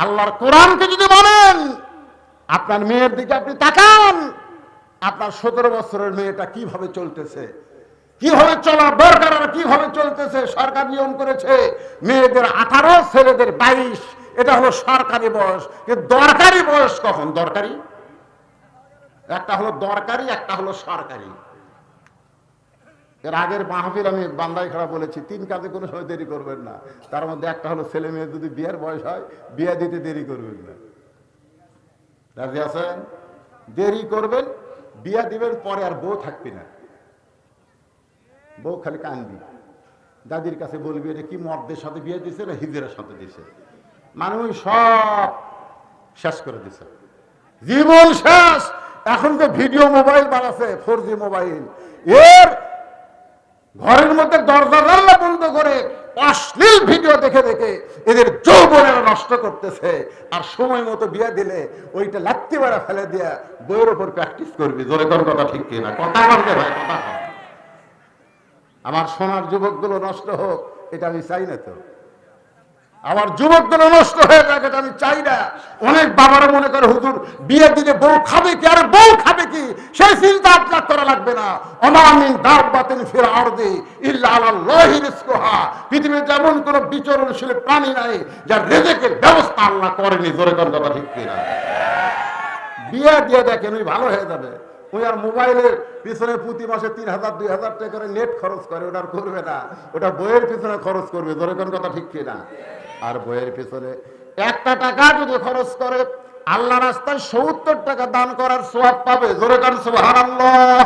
আল্লাহর কোরআনকে যদি বলেন, আপনার মেয়ের দিকে আপনি তাকান, আপনার 17 বছরের মেয়েটা কিভাবে চলতেছে, কিভাবে চলা দরকার, কিভাবে চলতেছে। সরকার নিয়ম করেছে মেয়েদের 18, ছেলেদের 22, এটা হলো সরকারি বয়স। কিন্তু দরকারি বয়স কখন? দরকারি একটা হলো দরকারি, একটা হলো সরকারি। এর আগের মাহফিল আমি বান্দাই খারাপ বলেছি, 3 কাজে কোনো সময় দেরি করবেন না। তার মধ্যে একটা হলো ছেলে মেয়ে যদি বিয়ের বয়স হয়, বিয়ে দিতে দেরি করবেন না। রাজি আছেন? দেরি করবেন, বিয়ে দিবেন, পরে আর বউ থাকবি না। বউ খালি কানবি, দাদির কাছে বলবি এটা কি মর্দের সাথে বিয়ে দিছে না হিজড়ের সাথে দিছে। মানুষ সব শেষ করে দিছে, জীবন শেষ। এখন তো ভিডিও মোবাইল বানাচ্ছে, 4G মোবাইল, এর ঘরের মধ্যে দরজা জানলা বন্ধ করে অশ্লীল ভিডিও দেখে দেখে এদের যৌবনেরা নষ্ট করতেছে। আর সময় মতো বিয়ে দিলে ওইটা লাত্তি মারা ফেলে দিয়া বইয়ের ওপর প্র্যাকটিস করবি। জোরে কোন কথা ঠিক কিনা? কথা বলবে ভাই, কথা বল। আমার সোনার যুবকগুলো নষ্ট হোক এটা আমি চাই না তো। আমার যুবকগুলো নষ্ট হয়ে যাক এটা আমি চাই না। অনেক বাবারা মনে করে হুজুর বিয়ে দিলে বউ খাবে কি, আরে বউ খাবে কি সেই চিন্তা আপনার করা লাগবে না। অমামিন দাব্বাতিন ফিল আরদি ইল্লা আলাল্লাহি রিজকুহা, পৃথিবীতে এমন কোন বিচরণশীল প্রাণী নাই যার রিজিকের ব্যবস্থা আল্লাহ করেনি। জোরে কোন কথা ঠিক কিনা? বিয়ে দিয়ে দেখেন ওই ভালো হয়ে যাবে। ওই আর মোবাইলের পিছনে প্রতি মাসে 3000 2000 টাকা করে নেট খরচ করে, ওটা আর করবে না। ওটা বইয়ের পিছনে খরচ করবে। জোরে কোন কথা ঠিক কিনা? আর বইয়ের পিছনে 1 টাকা যদি খরচ করে আল্লাহ রাস্তায় 70 টাকা দান করার সওয়াব পাবে। জোরে কোন সুবহানাল্লাহ।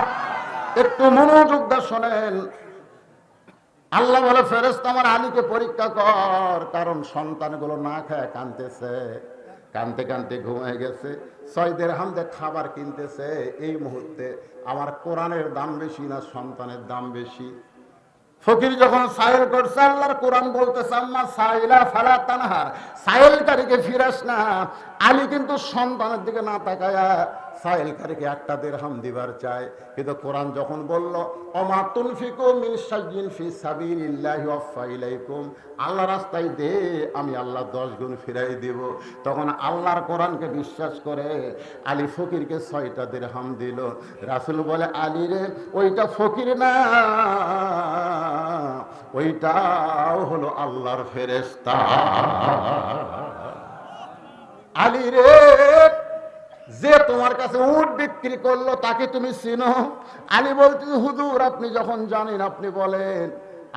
একটু মনোযোগ দিয়ে শোনেন। আল্লাহ বলে ফেরেশতা আমার আলীকে পরীক্ষা কর, কারণ সন্তানগুলো না খায় কাঁদতেছে, কানতে কানতে ঘুমিয়ে গেছে। 6 দিরহাম দিয়ে খাবার কিনতেছে। এই মুহূর্তে আমার কোরআনের দাম বেশি না সন্তানের দাম বেশি? ফকির যখন সাইল করছে, আল্লাহর কোরআন বলতেছে আম্মা সাইলা ফালা তানহার, সাইলকারীকে ফিরাস না। আলী কিন্তু সন্তানের দিকে না তাকায়া সাইলকারীকে 1 দিরহাম দিবার চায়। কিন্তু কোরআন যখন বলল ওমা তুনফিকু মিন শাইইন ফি সাবিলিল্লাহি ওয়াফা ইলাইকুম, আল্লাহ রাস্তায় দে, আমি আল্লাহ 10 গুণ ফিরাই দেব। তখন আল্লাহর কোরআনকে বিশ্বাস করে আলী ফকিরকে 6টা দিরহাম দিল। রাসূল বলে আলী রে, ওইটা ফকির না, ওইটাও হলো আল্লাহর ফেরেশতা। আলী রে, যে তোমার কাছে উট বিক্রি করলো তাকে তুমি চিনো? আলী বলতে হুজুর আপনি যখন জানেন আপনি বলেন।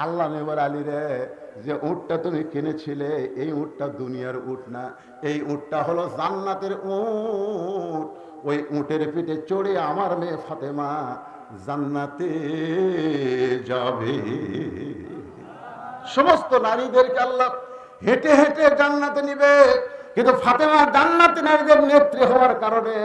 আল্লাহ নেবার আলী রে, যে উটটা তুমি কিনেছিলে এই উটটা দুনিয়ার উট না, এই উটটা হলো জান্নাতের উট। ওই উটের পিঠে চড়ে আমার মেয়ে ফাতেমা জান্নাতে যাবে। সমস্ত নারীদেরকে আল্লাহ হেঁটে হেঁটে জান্নাতে নিবে, কিন্তু ফাতেমা জান্নাতে নারীদের নেত্রী হওয়ার কারণে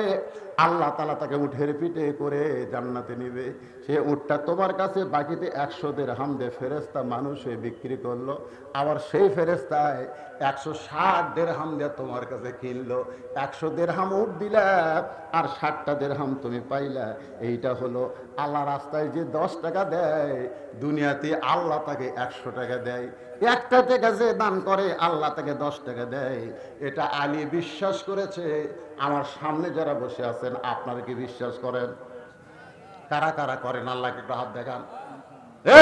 আল্লাহ তাআলা তাকে উটের পিঠে করে জান্নাতে নিবে। সে উটটা তোমার কাছে বাকিতে 100 দিরহাম দিয়ে ফেরেশতা মানুষ হয়ে বিক্রি করলো। আবার সেই ফেরেশতায় 160 দিরহাম দিয়ে তোমার কাছে কিনলো। 100 দিরহাম উট দিলা আর 60টা দিরহাম তুমি পাইলা। এইটা হলো আল্লাহ রাস্তায় যে 10 টাকা দেয়, দুনিয়াতে আল্লাহ তাকে 100 টাকা দেয়। 1 টাকা যে দান করে আল্লাহ তাকে 10 টাকা দেয়। এটা আলী বিশ্বাস করেছে। আমার সামনে যারা বসে আছেন আপনারা কি বিশ্বাস করেন? কারা কারা করেন? আল্লাহকে একটু হাত দেখান,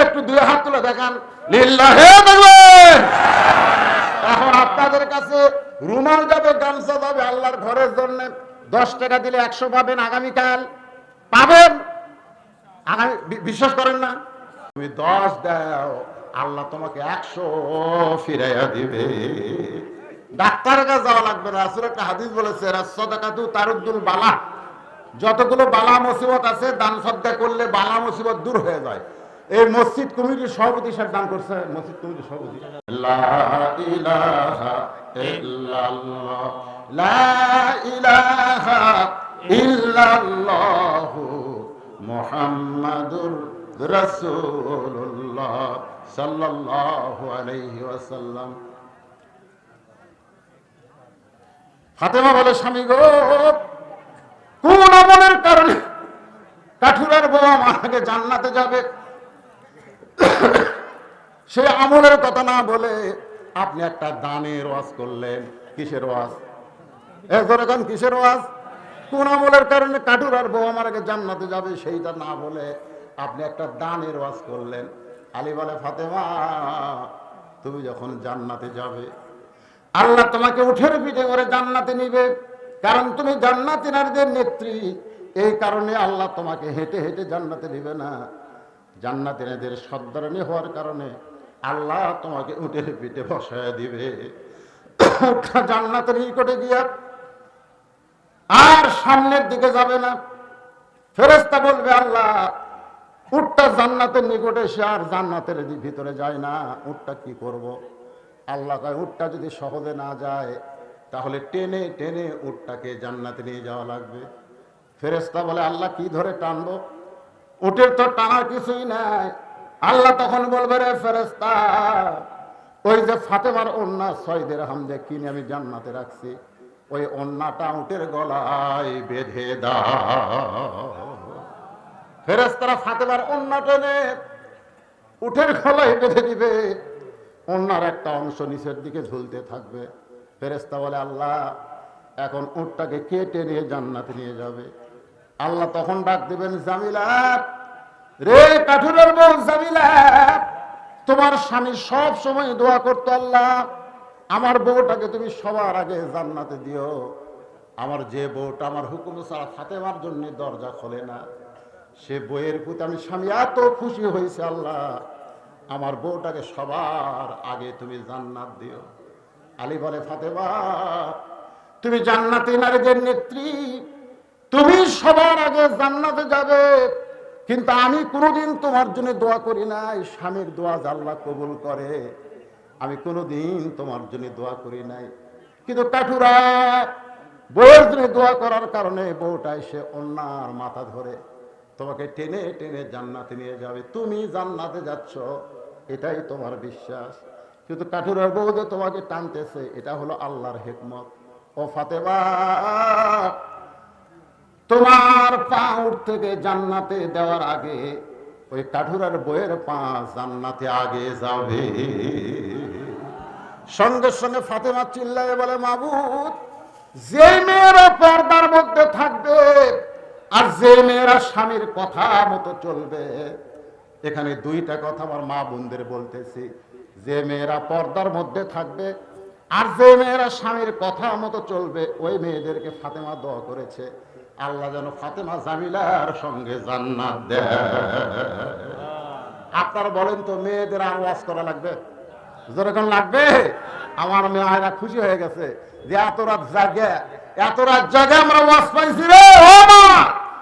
একটু 2 হাত তুলে দেখান। লিল্লাহি তাকবীর। এখন আপনাদের কাছে রুমাল যাবে, গামছা যাবে আল্লাহর ঘরের জন্য। 10 টাকা দিলে 100 পাবেন, আগামীকাল পাবেন। বিশ্বাস করেন না? তুমি 10 দাও, আল্লাহ তোমাকে 100 ফিরাইয়া দিবে। ডাক্তারের কাছে যাওয়া লাগবে না। রাসূল একটা হাদিস বলেছে, সাদাকাতু তারুদ্দুল বালা, যতগুলো বালা মুসিবত আছে দান সদকা করলে বালা মুসিবত দূর হয়ে যায়। এই মসজিদ কমিটির সভাপতি সাহেব দান করছে, মসজিদ কমিটির সভাপতি। লা ইলাহা ইল্লাল্লাহ, লা ইলাহা ইল্লাল্লাহ, মুহাম্মাদুর রাসূলুল্লাহ সাল্লাল্লাহু আলাইহি ওয়াসাল্লাম। ফাতেমা বলে, স্বামী গো, কোন আমলের কারণে কাঠুরার বউ আমার আগে জান্নাতে যাবে? সে আমলের কথা না বলে আপনি একটা দানের ওয়াজ করলেন। কিসের ওয়াজ? এখন কিসের ওয়াজ? কোন আমলের কারণে কাঠুরার বউ আমার আগে জান্নাতে যাবে সেইটা না বলে আপনি একটা দানের ওয়াজ করলেন। আলী বলে, ফাতেমা, তুমি যখন জান্নাতে যাবে, আল্লাহ তোমাকে উঠের পিঠে করে জান্নাতে নিবে, কারণ তুমি জান্নাতি নারীদের নেত্রী। এই কারণে আল্লাহ তোমাকে হেঁটে হেঁটে জান্নাতে নিবে না, জান্নাতি নারীদের সর্দারণী হওয়ার কারণে আল্লাহ তোমাকে উঠের পিঠে বসায় দিবে। জান্নাতের নিকটে গিয়া আর সামনের দিকে যাবে না। ফেরেশতা বলবে, আল্লাহ, উটটা জান্নাতের নিকটে সে আর জান্নাতের ভিতরে যায় না, উটটা কি করব? আল্লাহ কয়, উটটা যদি সহজে না যায় তাহলে টেনে টেনে উটটাকে জান্নাতে নিয়ে যাওয়া লাগবে। ফেরেশতা বলে, আল্লাহ, কি ধরে টানবো? উটের তো টানার কিছুই নাই। আল্লাহ তখন বলবে, রে ফেরেশতা, ওই যে ফাতেমার ওন্না 6 দিরহাম দিয়ে কিনে আমি জান্নাতে রাখছি, ওই ওন্নাটা উটের গলায় বেঁধে দাও। ফেরেশতারা ফাতেমার ওন্না টেনে উটের গলায় বেঁধে দিবে। ওন্নার একটা অংশ নিচের দিকে ঝুলতে থাকবে। ফেরেশতা বলে, আল্লাহ, এখন উটটাকে কেটে নিয়ে জান্নাতে নিয়ে যাবে। আল্লাহ তখন ডাক দিবেন, জামিলা, রে কাঠুরের বউ জামিলা, তোমার স্বামী সব সময় দোয়া করতো, আল্লাহ, আমার বউটাকে তুমি সবার আগে জান্নাতে দিও। আমার যে বউটা আমার হুকুম ছাড়া ফাতেমার জন্য দরজা খোলে না, সে বইয়ের প্রতি আমি স্বামী এত খুশি হয়েছে, আল্লাহ, আমার বউটাকে সবার আগে তুমি জান্নাত দিও। আলী বলে, ফাতেমা, তুমি জান্নাতি নারীদের নেত্রী, তুমি সবার আগে জান্নাতে যাবে, কিন্তু আমি কোনোদিন তোমার জন্য দোয়া করি নাই। স্বামীর দোয়া আল্লাহ কবুল করে, আমি কোনোদিন তোমার জন্য দোয়া করি নাই। কিন্তু কাঠুরা বউয়ের জন্য দোয়া করার কারণে বউটা এসে অন্যার মাথা ধরে তোমাকে টেনে টেনে জান্নাতে নিয়ে যাবে। তুমি জান্নাতে যাচ্ছ, এটাই তোমার বিশ্বাস, কিন্তু কাঠুরার বউ যে তোমাকে টানতেছে, এটা হলো আল্লাহর হিকমত। ও ফাতেমা, তোমার পা উঠ থেকে জান্নাতে দেওয়ার আগে ওই কাঠুরার বউয়ের পা জান্নাতে আগে যাবে। সঙ্গে সঙ্গে ফাতেমা চিল্লায় বলে, মাবুদ, যে মেয়েরা পর্দার মধ্যে থাকবে আর যে মেয়েরা স্বামীর কথা মতো চলবে, এখানে দুইটা কথা আমার মা বোনদের বলতেছি, যে মেয়েরা পর্দার মধ্যে থাকবে আর যে মেয়েরা স্বামীর কথা মতো চলবে, ওই মেয়েদেরকে ফাতেমা দোয়া করেছে, আল্লাহ যেন ফাতেমা জামিলার সঙ্গে জান্নাত দেয়। আপনারা বলেন তো, মেয়েদের আর ওয়াজ করা লাগবে? যেরকম লাগবে। আমার মেয়েরা খুশি হয়ে গেছে যে এত রাত জাগে আমরা ওয়াজ পাইছি রে। ও মা,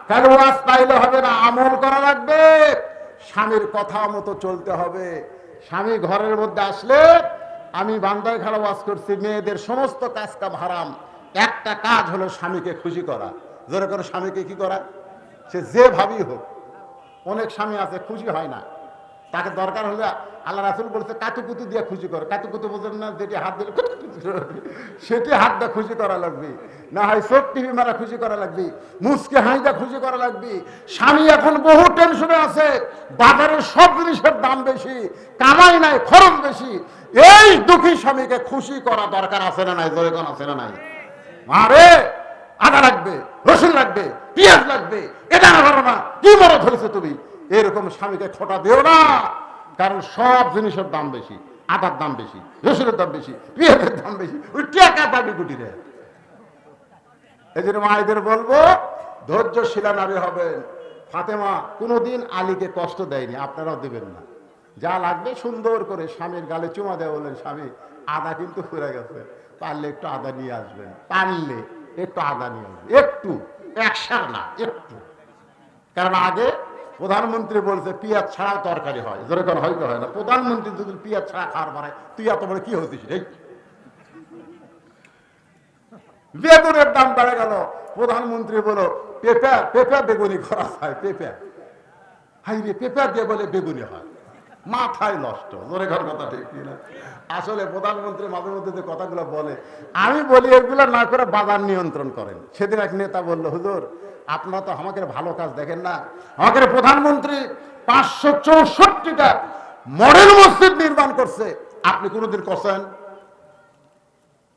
কেন ওয়াজ পাইলে হবে না, আমল করা লাগবে, স্বামীর কথা মতো চলতে হবে। স্বামী ঘরের মধ্যে আসলে, আমি বান্দায় খাড়া ওয়াজ করছি, মেয়েদের সমস্ত কাজ কাম হারাম, একটা কাজ হলো স্বামীকে খুশি করা। জোরে করে স্বামীকে কি করা? সে যে ভাবি হোক। অনেক স্বামী আছে খুশি হয় না, তাকে দরকার হলে আল্লাহ রাসূল বলছে কাতুকুতু দিয়ে খুশি করে। কাতুকুতু বোঝেন না? যেটি হাত দিলে সেটি হাত দিয়ে খুশি করা লাগবে, না হয় চোখ টিভি মারা খুশি করা লাগবে, মুসকে হাইদা খুশি করা লাগবে। স্বামী এখন বহু টেনশনে আছে, বাজারের সব জিনিসের দাম বেশি, কামাই নাই, খরচ বেশি। এই দুঃখী স্বামীকে খুশি করা দরকার আছে না নাই? জোরে কোন আছে না নাই? আরে আদা লাগবে, রসুন লাগবে, পেঁয়াজ লাগবে, এটা না ধরো না, কি মরদ হয়েছে তুমি? এরকম স্বামীকে খোটা দিও না, কারণ সব জিনিসের দাম বেশি, আদার দাম বেশি, রসুনের দাম বেশি, পেঁয়াজের দাম বেশি, ওই টাকা পাবি কুটি রে। এই জন্য মায়েদের বলবো, ধৈর্যশীলা নারী হবেন। ফাতেমা কোনোদিন আলীকে কষ্ট দেয়নি, আপনারাও দেবেন না। যা লাগবে সুন্দর করে স্বামীর গালে চুমা দেয়, বললেন, স্বামী, আদা কিন্তু ফুরে গেছে, পারলে একটু আদা নিয়ে আসবেন, পারলে একটু আদা নিয়ে আসবেন, একটু, একসার না, একটু। কারণ আগে প্রধানমন্ত্রী বলছে পেঁয়াজ ছাড়া তরকারি হয়, যেরকম হয়তো হয় না। প্রধানমন্ত্রী যদি পেঁয়াজ ছাড়া খাওয়ার বানায়, তুই এত বড় কি হচ্ছিস রে? বেগুনের দাম বেড়ে গেল, প্রধানমন্ত্রী বলো পেঁপা পেঁপা বেগুনি করা হয়, পেঁপা হাই রে, পেঁপা দিয়ে বলে বেগুনি হয়, মাথায় নষ্ট। জোরে ঘর কথা ঠিক না? আসলে প্রধানমন্ত্রী মাঝে মধ্যে যে কথাগুলো বলে, আমি বলি এগুলো না করে বাজার নিয়ন্ত্রণ করেন। সেদিন এক নেতা বলল, হুজুর আপনারা তো আমাকে ভালো কাজ দেখেন না, আমাকে প্রধানমন্ত্রী 564টা মডেল মসজিদ নির্মাণ করছে, আপনি কোনোদিন করছেন?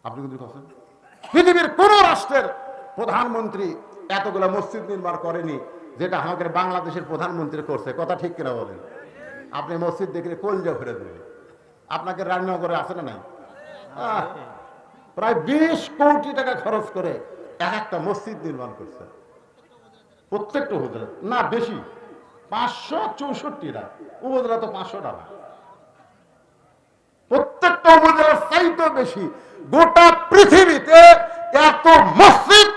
আপনি কোনোদিন করছেন? পৃথিবীর কোন রাষ্ট্রের প্রধানমন্ত্রী এতগুলো মসজিদ নির্মাণ করেনি যেটা আমাদের বাংলাদেশের প্রধানমন্ত্রী করছে। কথা ঠিক কিনা বলেন? আপনি মসজিদ দেখলে কলজা ভরে দেবে। আপনাকে রাজনগরে আছে না নাই? প্রায় 20 কোটি টাকা খরচ করে এক একটা মসজিদ নির্মাণ করছে প্রত্যেকটা উপজেলা, না বেশি, 564টা উপজেলা, তো 500 টাকা প্রত্যেকটা উপজেলার চাইতে বেশি। গোটা পৃথিবীতে এত মসজিদ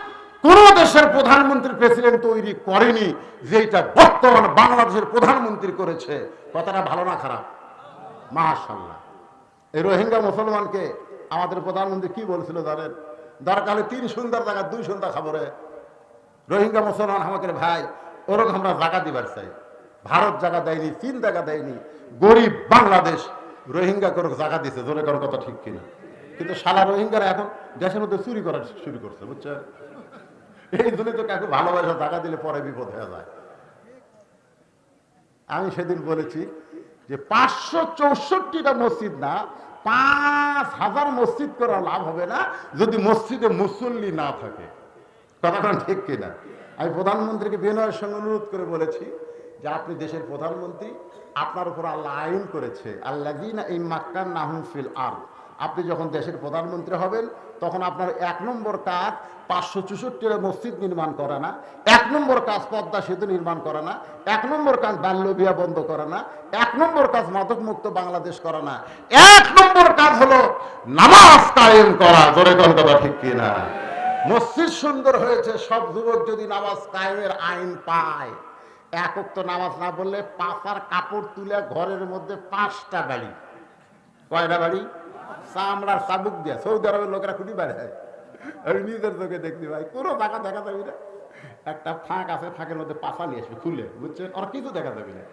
কোন দেশের প্রধানমন্ত্রী প্রেসিডেন্ট তৈরি করেনি যেটা বর্তমান বাংলাদেশের প্রধানমন্ত্রী করেছে। কথাটা ভালো না খারাপ? মাশাআল্লাহ। এই রোহিঙ্গা মুসলমানকে আমাদের প্রধানমন্ত্রী কি বলছিল জানেন? দরকার হলে 3 সন্ধ্যার জায়গা 2 সন্ধ্যা খাবারে রোহিঙ্গা মুসলমান আমাকে ভাই ওরকম আমরা জায়গা দিবার চাই। ভারত জায়গা দেয়নি, চীন জায়গা দেয়নি, গরিব বাংলাদেশ রোহিঙ্গা করে জায়গা দিছে। জোরে করার কথা ঠিক কিনা? কিন্তু সারা রোহিঙ্গারা এখন দেশের মধ্যে চুরি করা শুরু করছে, বুঝছেন? এই জন্য তো কাউকে ভালোবাসা জায়গা দিলে পরে বিপদ হয়ে যায়। আমি সেদিন বলেছি যে 564টা মসজিদ না, 5000 মসজিদ করা লাভ হবে না যদি মসজিদে মুসল্লি না থাকে। কথাটা ঠিক কিনা? আমি প্রধানমন্ত্রীকে বিনয়ের সঙ্গে অনুরোধ করে বলেছি যে আপনি দেশের প্রধানমন্ত্রী, আপনার উপর আল্লাহ আইন করেছে, আল্লাযীনা ইম্মাক্কান্নাহুম ফিল আরদ। আপনি যখন দেশের প্রধানমন্ত্রী হবেন তখন আপনার 1 নম্বর কাজ 564টা মসজিদ নির্মাণ করা না, 1 নম্বর কাজ পদ্মা সেতু নির্মাণ করা না, 1 নম্বর কাজ বাল্য বিবাহ বন্ধ করা না, 1 নম্বর কাজ মাদক মুক্ত বাংলাদেশ করা না, 1 নম্বর কাজ হলো নামাজ কায়েম করা। জোরে কোন কথা ঠিক কিনা? মসজিদ সুন্দর হয়েছে, সব যুবক যদি নামাজ কায়েমের আইন পায়, 1 ওয়াক্ত নামাজ না বললে পাছার কাপড় তুলে ঘরের মধ্যে 5টা বাড়ি। কয়টা বাড়ি? চামড়ার চাবুক দিয়া সৌদি আরবের লোকেরা খুঁটি বাইরে হয়। আমি নিজের চোখে দেখছি ভাই, কোনো জায়গা দেখা যাবে না। একটা ফাঁক আছে, ফাঁকের মধ্যে পাছা নিয়ে আসবে খুলে, বুঝছেন? আর কিছু দেখা যাবে না।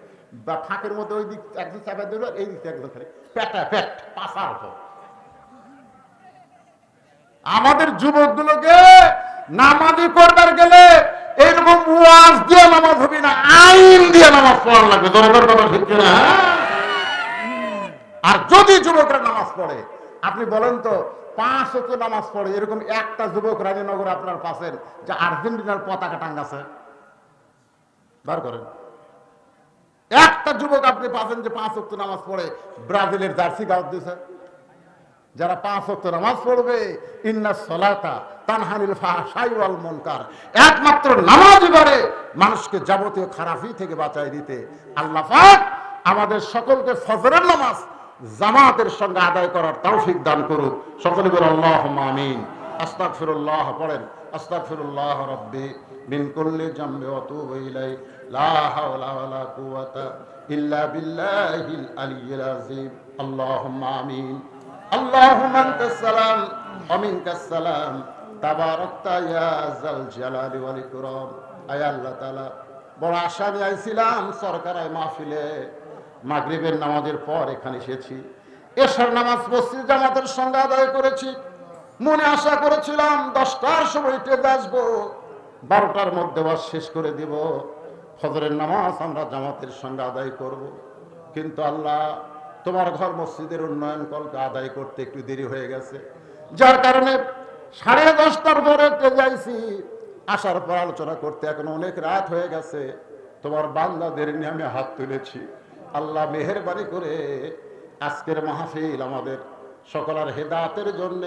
বা ফাঁকের মধ্যে ওই দিক একদিন চাপা দিল, এই দিক একদম খালি পেটা পেট পাছার উপর। আমাদের যুবকগুলোকে নামাজি করবার গেলে এরকম ওয়াজ দিয়ে নামাজ হবে না, আইন দিয়ে নামাজ পড়া লাগবে। জনগণ কথা ঠিক না? আর যদি যুবকরা নামাজ পড়ে, আপনি বলেন তো 5 ওয়াক্ত নামাজ পড়ে এরকম একটা যুবক রানীনগর আপনার পাশের যে আর্জেন্টিনার পতাকা টাঙ্গাছে, বার করেন। একটা যুবক আপনি পাচ্ছেন যে 5 ওয়াক্ত নামাজ পড়ে ব্রাজিলের জার্সি গাউত দিছে। যারা 5 ওয়াক্ত নামাজ পড়বে, ইন্নাস সালাতা তানহানিল ফাহশাই ওয়াল মুনকার, একমাত্র নামাজই পারে মানুষকে যাবতীয় খারাপি থেকে বাঁচায় দিতে। আল্লাহ পাক আমাদের সকলকে ফজরের নামাজ জামাতের সঙ্গে আদায় করার তৌফিক দান করুক। সকলে বলেন আল্লাহুম্মা আমিন। আস্তাগফিরুল্লাহ পড়েন, আস্তাগফিরুল্লাহ রাব্বি মিন কুল্লি জামবি ওয়া তুবু ইলাইহি লা হাওলা ওয়ালা কুওয়াতা ইল্লা বিল্লাহিল আলিয়্যিল আযীম। আল্লাহুম্মা আমিন। আল্লাহুম্মা আনতাস সালাম ওয়া মিনকাস সালাম তাবারাকতা ইয়া যাল জালালি ওয়াল ইকরাম। আয় আল্লাহ তাআলা, বড় আশা নিয়ে আইছিলাম সরকারি মাহফিলে, মাগরিবের নামাজের পর এখানে এসেছি, এশার নামাজ মসজিদ জামাতের সঙ্গে আদায় করেছি। মনে আশা করেছিলাম 10টার সময় টেনে আসবো, 12টার মধ্যে ওয়াজ শেষ করে দিব, ফজরের নামাজ আমরা জামাতের সঙ্গে আদায় করব। কিন্তু আল্লাহ, তোমার ঘর মসজিদের উন্নয়ন কলকে আদায় করতে একটু দেরি হয়ে গেছে, যার কারণে 10:30টার পরে যাইছি। আসার পর আলোচনা করতে এখন অনেক রাত হয়ে গেছে। তোমার বান্দাদের নিয়ে আমি হাত তুলেছি। আল্লাহ মেহেরবানি করে আজকের মাহফিল আমাদের সকলের হেদায়েতের জন্য,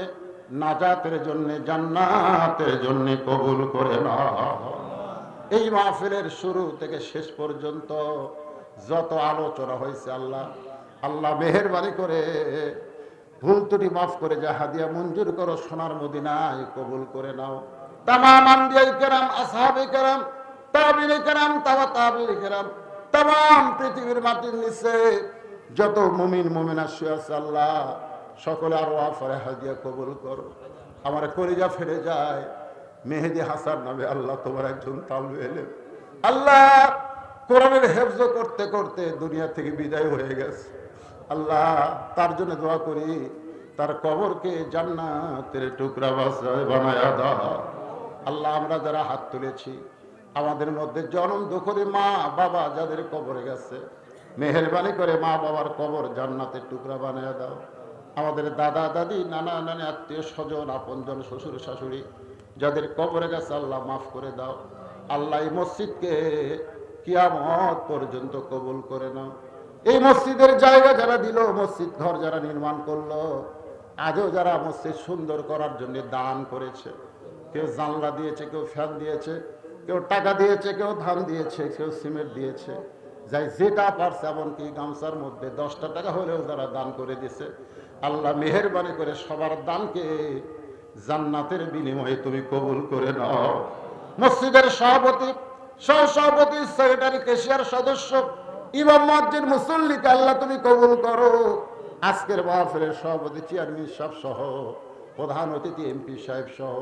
নাজাতের জন্য, জান্নাতের জন্য কবুল করে নাও। এই মাহফিলের শুরু থেকে শেষ পর্যন্ত যত আলোচনা হয়েছে আল্লাহ, আল্লাহ মেহেরবানি করে ভুল ত্রুটি মাফ করে যা হাদিয়া মঞ্জুর করো, সোনার মদিনায় কবুল করে নাও। তামাম আম্বিয়ায়ে কেরাম, আসহাবে কেরাম, তাবিঈনে কেরাম, তাওয়া তাবিঈনে কেরাম, তাম পৃথিবীর মাটির নিচে যত মুমিন মুমিনা শুয়ে আছে আল্লাহ সকলে আরো আফারে হাদিয়া কবুল করো। আমার কলিজা ফেটে যায়, মেহেদি হাসান নামে আল্লাহ তোমার একজন তালবে এলেন আল্লাহ, কোরআনের হেফজ করতে করতে দুনিয়া থেকে বিদায় হয়ে গেছে আল্লাহ, তার জন্য দোয়া করি তার কবরকে জান্নাতের টুকরা বানায়া দাও আল্লাহ। আমরা যারা হাত তুলেছি আমাদের মধ্যে জনম দুঃখরে মা বাবা যাদের কবরে গেছে, মেহেরবানি করে মা বাবার কবর জান্নাতের টুকরা বানায়া দাও। আমাদের দাদা দাদি নানা নানি আত্মীয় স্বজন আপনজন শ্বশুর শাশুড়ি যাদের কবরে গেছে আল্লাহ মাফ করে দাও আল্লাহ। এই মসজিদকে কিয়ামত পর্যন্ত কবুল করে নাও। এই মসজিদের জায়গা যারা দিল, মসজিদ ঘর যারা নির্মাণ করলো, আজও যারা মসজিদ সুন্দর করার জন্য দান করেছে, কেউ জানলা দিয়েছে, কেউ ফ্যান দিয়েছে, কেউ টাকা দিয়েছে, কেউ ধান দিয়েছে, কেউ সিমেন্ট দিয়েছে, যাই যেটা পারছে, এমনকি গামছার মধ্যে 10টা টাকা হলেও যারা দান করে দিছে আল্লাহ মেহেরবানি করে সবার দানকে জান্নাতের বিনিময়ে তুমি কবুল করে নাও। মসজিদের সভাপতি, সহসভাপতি, সেক্রেটারি, ক্যাশিয়ার, সদস্য, ইমাম, মুয়াজ্জিন, মুসল্লিকে আল্লাহ তুমি কবুল করো। আজকের মাহফিলের সভাপতি, চেয়ারম্যান সাহেব সহ, প্রধান অতিথি এমপি সাহেব সহ,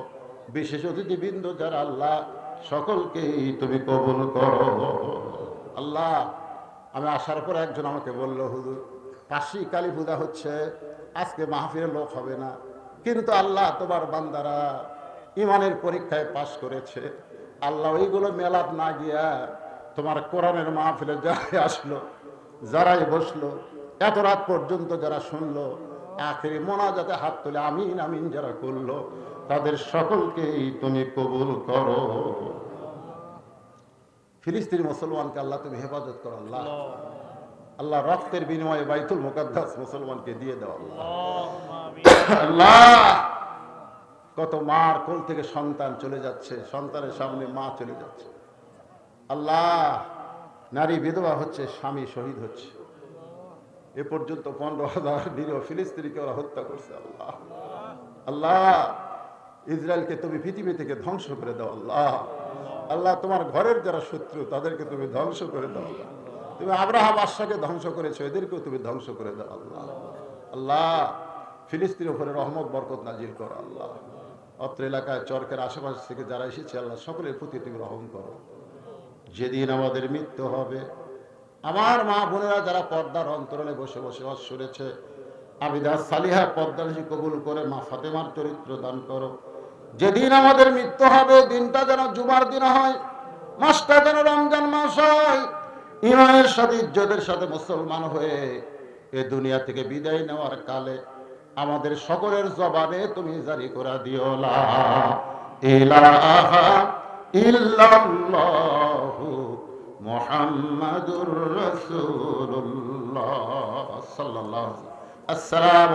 বিশেষ অতিথিবৃন্দ যারা আল্লাহ সকলকেই তুমি কবুল করো আল্লাহ। আমি আসার পর একজন আমাকে বলল, হুজুর পাশি কালী পূজা হচ্ছে, আজকে মাহফিলের লোক হবে না, কিন্তু আল্লাহ তোমার বান্দারা ইমানের পরীক্ষায় পাশ করেছে আল্লাহ, ওইগুলো মেলাত না গিয়া তোমার কোরআনের মাহফিলে যারাই আসলো, যারাই বসলো, এত রাত পর্যন্ত যারা শুনলো, আখেরি মোনাজাতে হাত তুলে আমিন আমিন যারা করলো, তাদের সকলকেই তুমি কবুল করো। ফিলিস্তিনি মুসলমানকে আল্লাহ তুমি হেফাজত করো আল্লাহ। আল্লাহ রক্তের বিনিময়ে বাইতুল মুকাদ্দাস মুসলমানকে দিয়ে দাও আল্লাহ। আল্লাহ কত মার কোল থেকে সন্তান চলে যাচ্ছে, সন্তানের সামনে মা চলে যাচ্ছে আল্লাহ, নারী বিধবা হচ্ছে, স্বামী শহীদ হচ্ছে, এ পর্যন্ত 15,000 নিরীহ ফিলিস্তিনিকে ওরা হত্যা করছে আল্লাহ। আল্লাহ ইসরায়েলকে তুমি পৃথিবী থেকে ধ্বংস করে দাও আল্লাহ। আল্লাহ তোমার ঘরের যারা শত্রু তাদেরকে তুমি ধ্বংস করে দাও আল্লাহ। তুমি আব্রাহা বাদশাকে ধ্বংস করেছো, এদেরকেও তুমি ধ্বংস করে দাও আল্লাহ। আল্লাহ ফিলিস্তিনের উপরে রহমত বরকত নাজিল করো আল্লাহ। অত্র এলাকায় চরকের আশেপাশ থেকে যারা এসেছে আল্লাহ সকলের প্রতি তুমি রহম করো। যেদিন আমাদের মৃত্যু হবে, আমার মা বোনেরা যারা পর্দার অন্তরালে বসে বসে ওয়াজ শুনেছে, আবিদা সালিহা পর্দানিশী কবুল করে মা ফাতেমার চরিত্র দান করো। যেদিন আমাদের মৃত্যু হবে, দিনটা যেন জুমার দিন হয়, মাসটা যেন রমজান মাস হয়, ইমানের সাথে ইজ্জতের সাথে মুসলমান হয়ে এ দুনিয়া থেকে বিদায় নেওয়ার কালে আমাদের সকলের জবানে তুমি জারি করে দিও লা ইলাহা ইল্লাল্লাহু মুহাম্মাদুর রাসূলুল্লাহ সাল্লাল্লাহু আলাইহি ওয়াসাল্লাম।